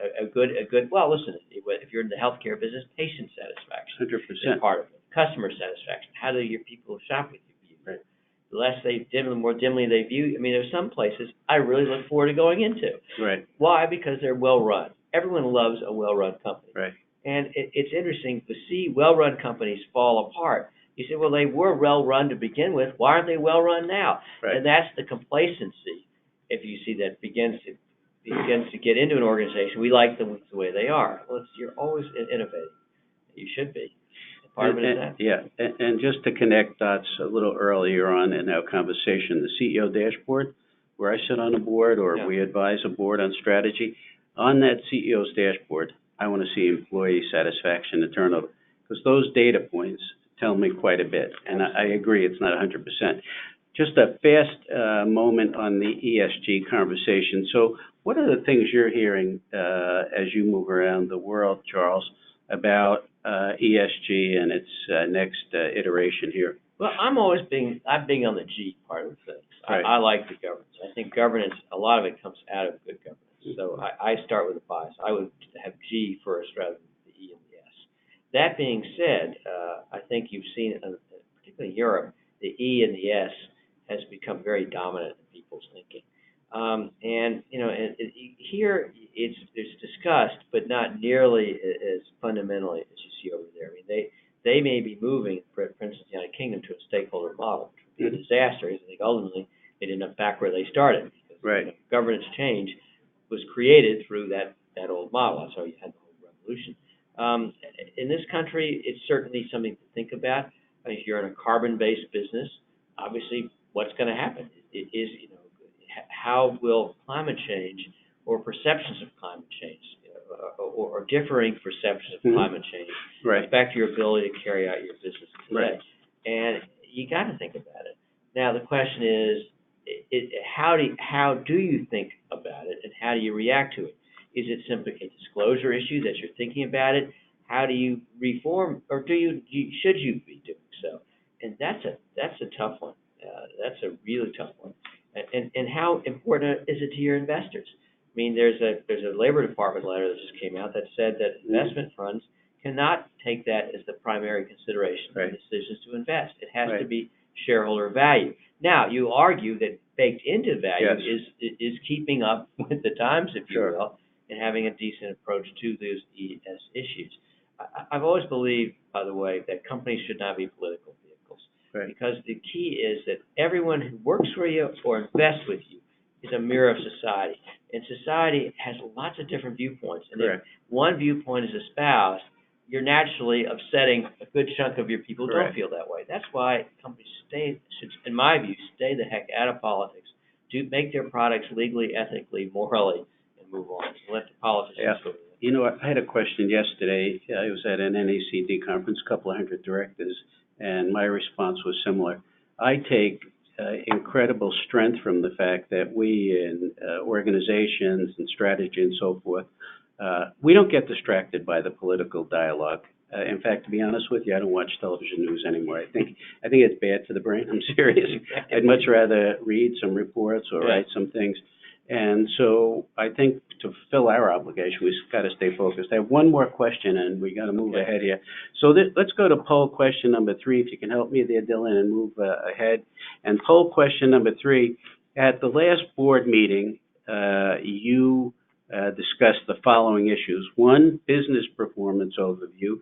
Well, listen, if you're in the healthcare business, patient satisfaction 100%. is part of it. Customer satisfaction. How do your people shop with you? Right. The less the more dimly they view. I mean, there's some places I really look forward to going into. Right. Why? Because they're well run. Everyone loves a well run company. Right. And it's interesting to see well run companies fall apart. You say, well, they were well run to begin with. Why aren't they well run now? Right. And that's the complacency. If you see that begins to get into an organization, we like them the way they are. Well, you're always innovating. You should be. Part of it is that. Yeah, and just to connect dots a little earlier on in our conversation, the CEO dashboard, where I sit on a board or we advise a board on strategy, on that CEO's dashboard, I want to see employee satisfaction and turnover, because those data points tell me quite a bit, and I agree it's not 100%. Just a fast moment on the ESG conversation. So what are the things you're hearing as you move around the world, Charles, about ESG and its next iteration here? Well, I'm being on the G part of things. Right. I like the governance. I think governance, a lot of it comes out of good governance. So I start with a bias. I would have G first rather than the E and the S. That being said, I think you've seen, particularly in Europe, the E and the S has become very dominant in people's thinking. Here it's discussed, but not nearly as fundamentally as you see over there. I mean, they may be moving, for instance, the United Kingdom, to a stakeholder model, which would be a disaster. I think ultimately they'd end up back where they started. Because, right. Governance change was created through that old model. That's how you had the whole revolution. In this country, it's certainly something to think about. I mean, if you're in a carbon-based business, obviously, what's going to happen? It is, how will climate change or perceptions of climate change or differing perceptions of climate change affect your ability to carry out your business today? Right. And you got to think about it. Now, the question is, how do you think about it, and how do you react to it? Is it simply a disclosure issue that you're thinking about it? How do you reform, or should you be doing so? And that's a tough one. That's a really tough one. And how important is it to your investors? I mean, there's a Labor Department letter that just came out that said that investment funds cannot take that as the primary consideration in decisions to invest. It has to be shareholder value. Now, you argue that baked into value is keeping up with the times, if you will, and having a decent approach to those ES issues. I've always believed, by the way, that companies should not be political vehicles, because the key is that everyone who works for you or invests with you is a mirror of society, and society has lots of different viewpoints. And if one viewpoint is espoused, you're naturally upsetting a good chunk of your people who don't feel that way. That's why companies should, in my view, stay the heck out of politics, to make their products legally, ethically, morally, and move on. So let the politicians go. You know, I had a question yesterday. I was at an NACD conference, a couple of hundred directors, and my response was similar. I take incredible strength from the fact that we in organizations and strategy and so forth, we don't get distracted by the political dialogue. In fact, to be honest with you, I don't watch television news anymore. I think it's bad for the brain. I'm serious. I'd much rather read some reports or write some things. And so I think to fulfill our obligation, we've got to stay focused. I have one more question, and we got to move ahead here. So let's go to poll question number 3, if you can help me there, Dylan, and move ahead. And poll question number 3, at the last board meeting, you discussed the following issues. 1, business performance overview.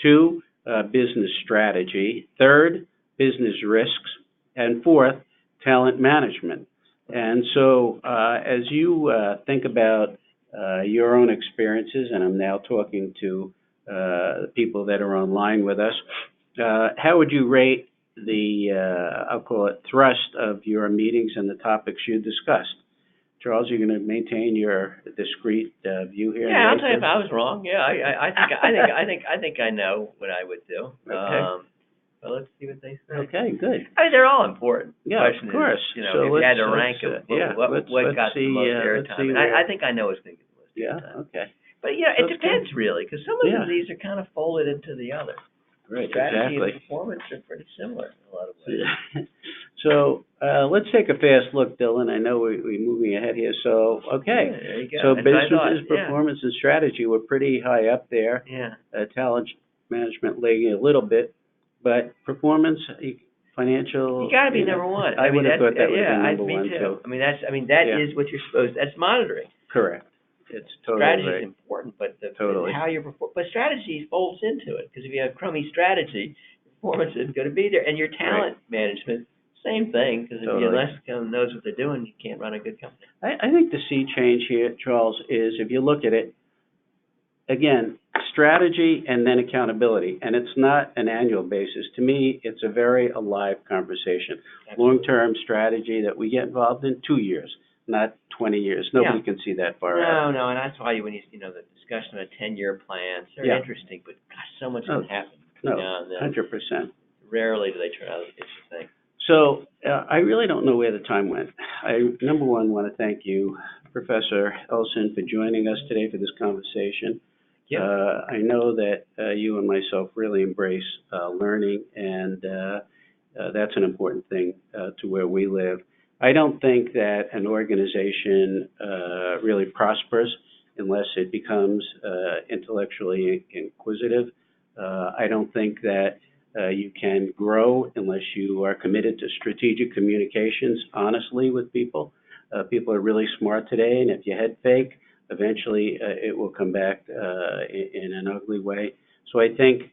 2, business strategy. 3rd, business risks. And 4th, talent management. And so as you think about your own experiences, and I'm now talking to people that are online with us, how would you rate the, I'll call it, thrust of your meetings and the topics you discussed? Charles, you're going to maintain your discrete view here? Yeah, I'll tell you if I was wrong. Yeah, I think I know what I would do. Okay. But let's see what they say. Okay, good. I mean, they're all important. Yeah, The question of course. is, So if you had to rank them, what got the most airtime? And I think I know what's going to get the most airtime. Okay. But, it depends, really, because some of these are kind of folded into the other. Right, Strategy exactly. and performance are pretty similar in a lot of ways. So let's take a fast look, Dylan. I know we're moving ahead here. So, okay. Yeah, there you go. So That's what I thought, business performance and strategy were pretty high up there. Yeah. Talent management lagging a little bit, but performance, financial. You got to be number one. I would have thought that would have been number me one too. too. That is what you're supposed. That's monitoring. Correct. It's totally Strategy right. is important, but Totally. how you perform. But strategy folds into it, because if you have crummy strategy, performance isn't going to be there. And your talent management, same thing, because if you unless someone knows what they're doing, you can't run a good company. I think the sea change here, Charles, is if you look at it, again, strategy and then accountability. And it's not an annual basis. To me, it's a very alive conversation. Long-term strategy that we get involved in 2 years, not 20 years. Nobody can see that far out. No, and that's why when the discussion of 10-year plans, they're interesting, but gosh, so much can happen. No, now and then. 100%. Rarely do they turn out as you think. So I really don't know where the time went. I, number one, want to thank you, Professor Elson, for joining us today for this conversation. I know that you and myself really embrace learning, and that's an important thing to where we live. I don't think that an organization really prospers unless it becomes intellectually inquisitive. I don't think that you can grow unless you are committed to strategic communications honestly with people. People are really smart today, and if you head fake, eventually it will come back in an ugly way. So I think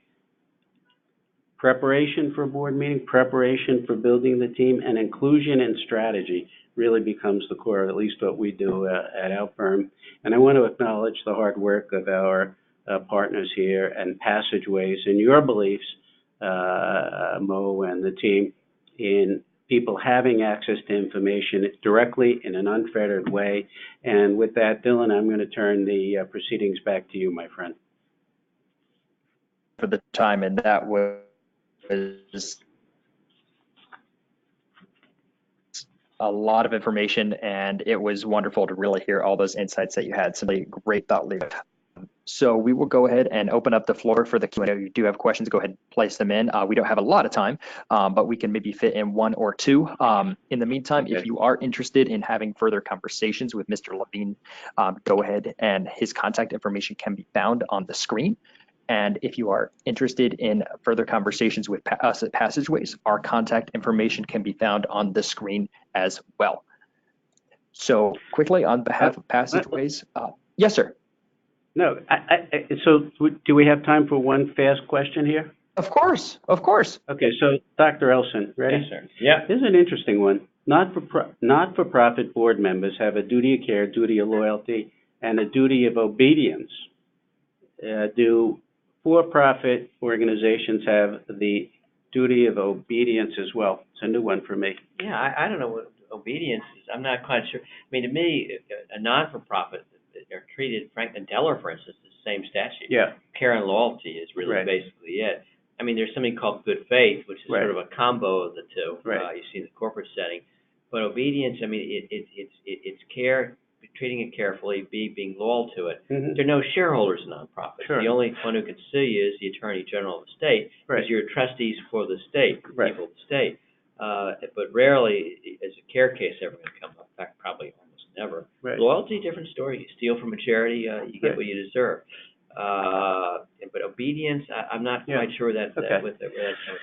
preparation for a board meeting, preparation for building the team, and inclusion and strategy really becomes the core of at least what we do at our firm. And I want to acknowledge the hard work of our partners here and Passageways and your beliefs, Mo and the team, in people having access to information directly in an unfettered way. And with that, Dylan, I'm going to turn the proceedings back to you, my friend. For the time, and that was a lot of information, and it was wonderful to really hear all those insights that you had. Simply great thought leader. So we will go ahead and open up the floor for the Q&A. If you do have questions, go ahead and place them in. We don't have a lot of time, but we can maybe fit in one or two. In the meantime, if you are interested in having further conversations with Mr. Levine, go ahead, and his contact information can be found on the screen. And if you are interested in further conversations with us at Passageways, our contact information can be found on the screen as well. So quickly, on behalf of Passageways, yes, sir. No, so do we have time for one fast question here? Of course, of course. Okay, so Dr. Elson, ready? Yes, sir. Yeah. This is an interesting one. Not-for-profit board members have a duty of care, duty of loyalty, and a duty of obedience. Do for-profit organizations have the duty of obedience as well? It's a new one for me. Yeah, I don't know what obedience is. I'm not quite sure. I mean, to me, a non-for-profit, they're treated, Frank Deller, for instance, the same statute. Yeah. Care and loyalty is really basically it. I mean, there's something called good faith, which is sort of a combo of the two. You see in the corporate setting. But obedience, I mean, it's care, treating it carefully, being loyal to it. Mm-hmm. There are no shareholders in nonprofits. Sure. The only one who can sue you is the Attorney General of the state, because you're trustees for the state, the people of the state. But rarely is a care case ever going to come up. In fact, probably almost never. Right. Loyalty, different story. You steal from a charity, you get what you deserve. But obedience, I'm not quite sure where that's coming from.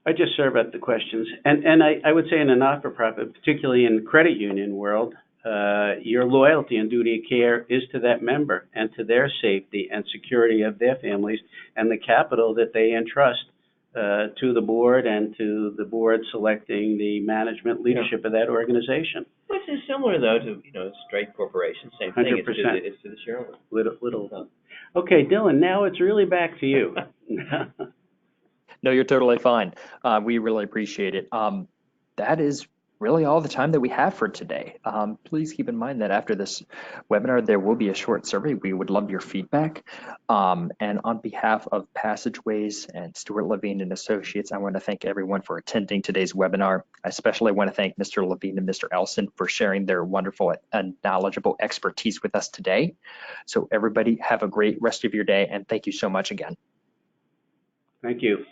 I just serve up the questions. And I would say in a not-for-profit, particularly in the credit union world, your loyalty and duty of care is to that member and to their safety and security of their families and the capital that they entrust to the board and to the board selecting the management leadership of that organization. Which is similar, though, to, straight corporations. Same thing. 100%. It's to the shareholder. Little. Okay, Dylan, now it's really back to you. No, you're totally fine. We really appreciate it. That is really all the time that we have for today. Please keep in mind that after this webinar, there will be a short survey. We would love your feedback. And on behalf of Passageways and Stuart Levine and Associates, I want to thank everyone for attending today's webinar. I especially want to thank Mr. Levine and Mr. Elson for sharing their wonderful and knowledgeable expertise with us today. So everybody have a great rest of your day, and thank you so much again. Thank you.